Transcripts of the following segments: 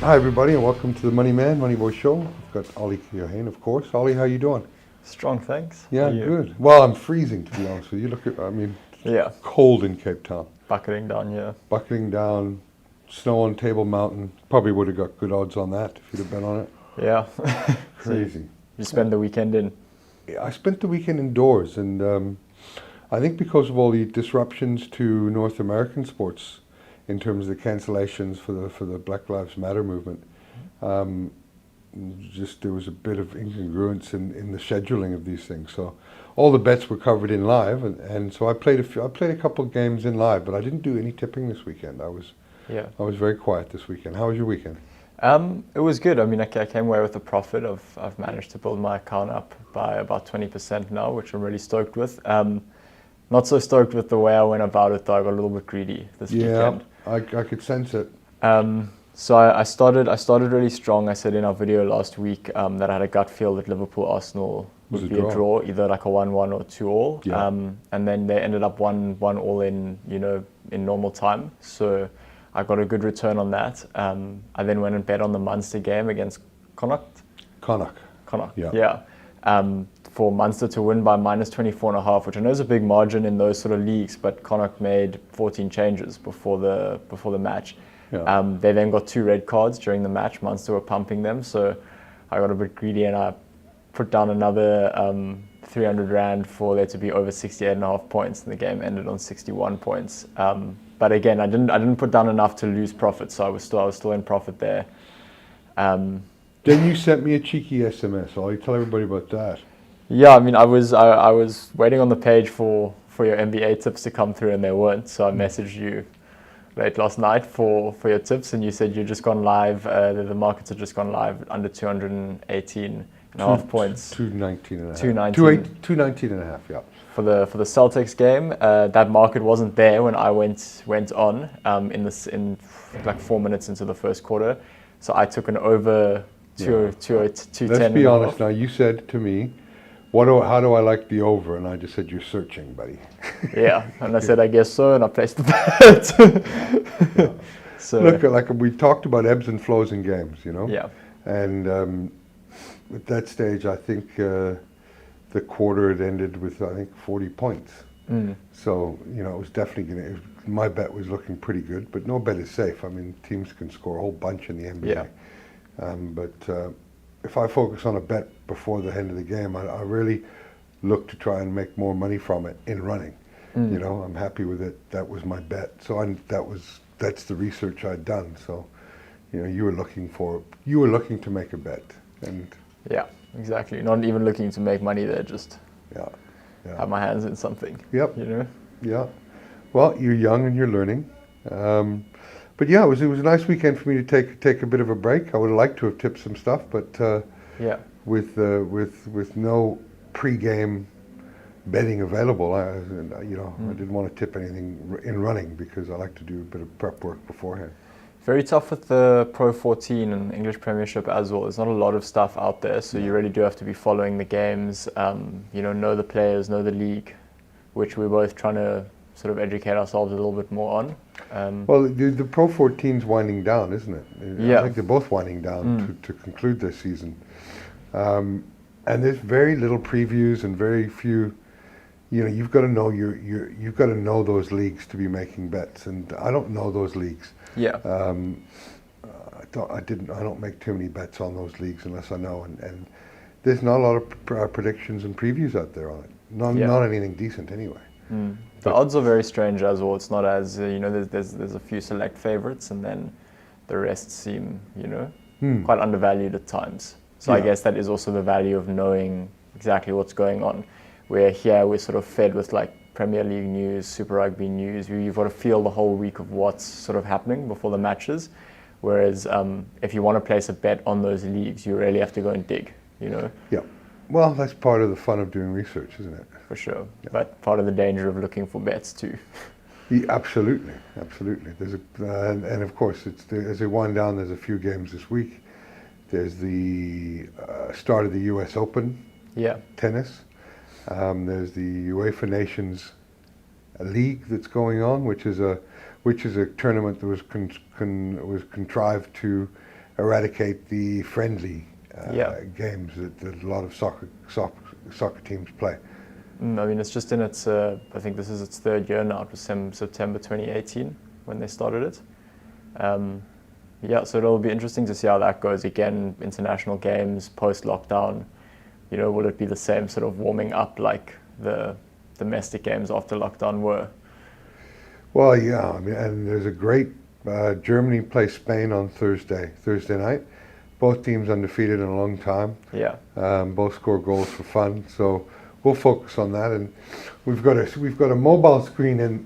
Hi everybody and welcome to the Money Man, Money Boy Show. I've got Ollie Keohane, of course. Ollie, how you doing? Strong, thanks. How Yeah, are you? good. Well, I'm freezing to be honest with you. Look at, Yeah, cold in Cape Town. bucketing down here. Bucketing down, snow on Table Mountain. Probably would have got good odds on that if you'd have been on it. Yeah. So Crazy. you spend the weekend in. Yeah, I spent the weekend indoors and I think because of all the disruptions to North American sports in terms of the cancellations for the Black Lives Matter movement, just there was a bit of incongruence in the scheduling of these things. So all the bets were covered in live, and so I played a couple of games in live, but I didn't do any tipping this weekend. I was very quiet this weekend. How was your weekend? It was good. I mean, I came away with a profit. I've managed to build my account up by about 20% now, which I'm really stoked with. Not so stoked with the way I went about it, though. I got a little bit greedy this weekend. I could sense it. So I started really strong. I said in our video last week that I had a gut feel that Liverpool-Arsenal would be a draw, either like a 1-1 or 2-2. Yeah. And then they ended up 1-1 in normal time. So I got a good return on that. I then went and bet on the Munster game against Connacht. Connacht. Yeah. For Munster to win by -24.5, which I know is a big margin in those sort of leagues, but Connacht made 14 changes before the match. Yeah. They then got 2 red cards during the match. Munster were pumping them, so I got a bit greedy and I put down another 300 Rand for there to be over 68.5 points, and the game ended on 61 points. But again, I didn't put down enough to lose profit, so I was still in profit there. Then you sent me a cheeky SMS. I'll tell everybody about that. Yeah, I mean, I was waiting on the page for your NBA tips to come through, and they weren't. So I messaged you late last night for your tips, and you said you'd just gone live. The markets had just gone live under 218.5 points. 219 and a half. 219 and a half. Yeah. For the Celtics game, that market wasn't there when I went on in like 4 minutes into the first quarter. So I took an over 210. Let's be honest now. You said to me, how do I like the over? And I just said, you're searching, buddy. Yeah, and I said, I guess so, and I placed the bet. Yeah. So look, like we talked about ebbs and flows in games, you know? Yeah. And at that stage, I think the quarter had ended with, 40 points. So, it was definitely my bet was looking pretty good, but no bet is safe. I mean, teams can score a whole bunch in the NBA. Yeah. But if I focus on a bet before the end of the game, I really look to try and make more money from it in running. I'm happy with it. That was my bet. So that's the research I'd done. So, you were looking to make a bet, and yeah, exactly. Not even looking to make money there, just have my hands in something. Yep. Yeah. Well, you're young and you're learning. But yeah, it was a nice weekend for me to take a bit of a break. I would have liked to have tipped some stuff, but with no pre-game betting available, I didn't want to tip anything in running because I like to do a bit of prep work beforehand. Very tough with the Pro 14 and English Premiership as well. There's not a lot of stuff out there, so you really do have to be following the games. Know the players, know the league, which we're both trying to sort of educate ourselves a little bit more on. Well, the Pro 14's winding down, isn't it? Yeah. I think they're both winding down to conclude their season. And there's very little previews and very few. You've got to know you've got to know those leagues to be making bets, and I don't know those leagues. Yeah. I don't make too many bets on those leagues unless I know, and there's not a lot of predictions and previews out there on it. Not anything decent anyway. The odds are very strange as well. It's not as there's a few select favorites, and then the rest seem quite undervalued at times. So I guess that is also the value of knowing exactly what's going on. Where here we're sort of fed with like Premier League news, Super Rugby news. You've got to feel the whole week of what's sort of happening before the matches. Whereas if you want to place a bet on those leagues, you really have to go and dig. Yeah. Well, that's part of the fun of doing research, isn't it? For sure. Yeah. But part of the danger of looking for bets too. Yeah, absolutely. There's and of course, as they wind down, there's a few games this week. There's the start of the U.S. Open. Yeah. Tennis. There's the UEFA Nations League that's going on, which is a tournament that was contrived to eradicate the friendly Yeah. games that a lot of soccer teams play. I mean, it's just in its, I think this is its third year now. It was September 2018 when they started it. Yeah, so it'll be interesting to see how that goes. Again, international games, post-lockdown, you know, will it be the same sort of warming up like the domestic games after lockdown were? Well, yeah, I mean, and there's a great Germany plays Spain on Thursday night. Both teams undefeated in a long time. Yeah. Both score goals for fun, so we'll focus on that. And we've got a mobile screen in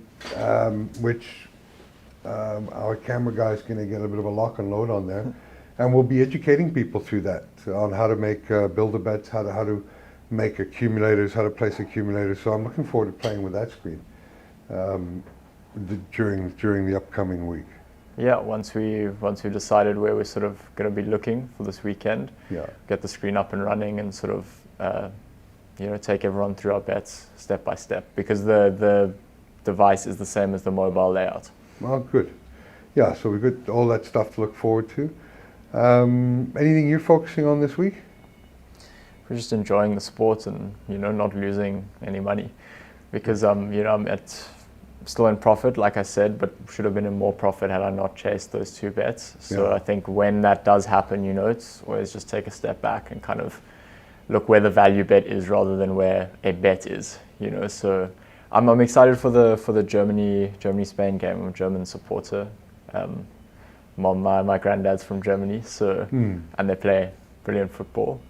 which our camera guy's going to get a bit of a lock and load on there, and we'll be educating people through that on how to make builder bets, how to make accumulators, how to place accumulators. So I'm looking forward to playing with that screen during the upcoming week. Yeah, once we decided where we're sort of going to be looking for this weekend, Yeah. get the screen up and running, and sort of you know, take everyone through our bets step by step, because the device is the same as the mobile layout. Well, good. Yeah, so we've got all that stuff to look forward to. Anything you're focusing on this week? We're just enjoying the sport and, you know, not losing any money, because you know, I'm still in profit, like I said, but should have been in more profit had I not chased those two bets. So Yeah. I think when that does happen, you know, it's always just take a step back and kind of look where the value bet is rather than where a bet is, you know. So I'm excited for the Germany-Spain game. I'm a German supporter. My granddad's from Germany, so and they play brilliant football.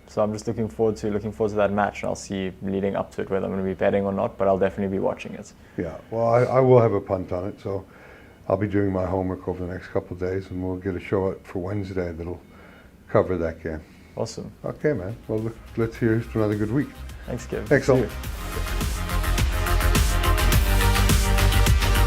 So I'm just looking forward to that match, and I'll see leading up to it whether I'm going to be betting or not. But I'll definitely be watching it. Yeah, well, I will have a punt on it, so I'll be doing my homework over the next couple of days, and we'll get a show out for Wednesday that'll cover that game. Awesome. Okay, man. Well, let's hear to another good week. Thanks, Kev. Thanks, See all. you.